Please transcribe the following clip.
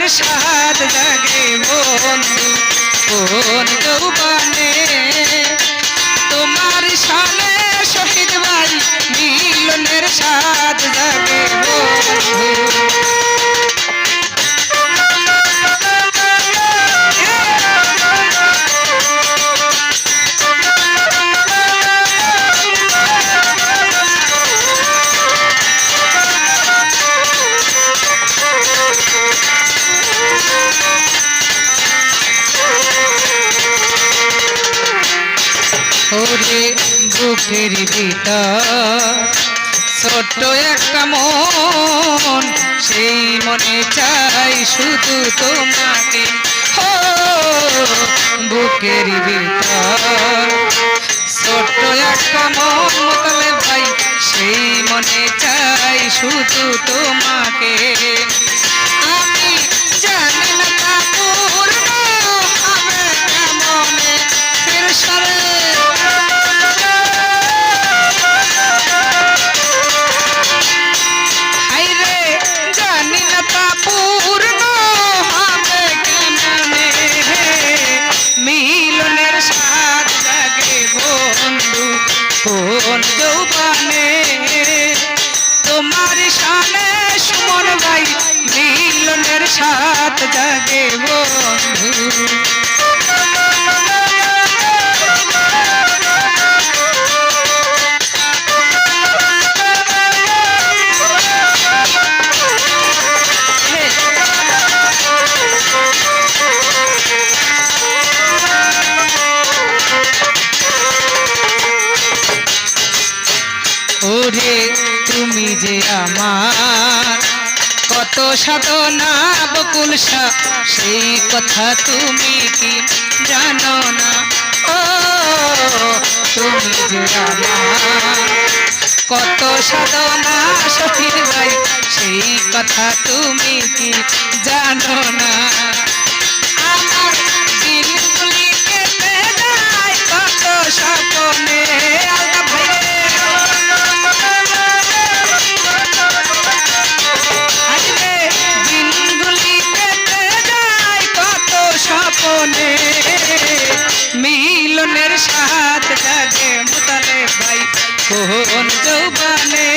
সাদ জাগে বন্ধু কোন যৌবনে তোমার শানে শহীদ ভাই মিলনের সাদ জাগে বন্ধু ওরে বুকের ভিতর ছোট্ট একটা মন সেই মনে চাই শুধু তোমাকে ও বুকের ভিতর ছোট্ট একটা মন মোতালে ভাই সেই মনে চাই শুধু তোমাকে আমি জানি না কাপুর হবে কেমনে ফির সরে কোন যৌবনে তোমার শানে সুমন ভাই মিলনের সাথ জাগে বন্ধু ওরে তুমি যে আমার কত সাধনা বকুল সেই কথা তুমি কি জানো না ও তুমি যে আমার কত সাধনা শহীদ ভাই সেই কথা তুমি কি জানো না আমার দিনগুলি কেটে যায় কত স্বপ্নে মিলনের সাথ জাগে মোতালে ভাই কোন যৌবনে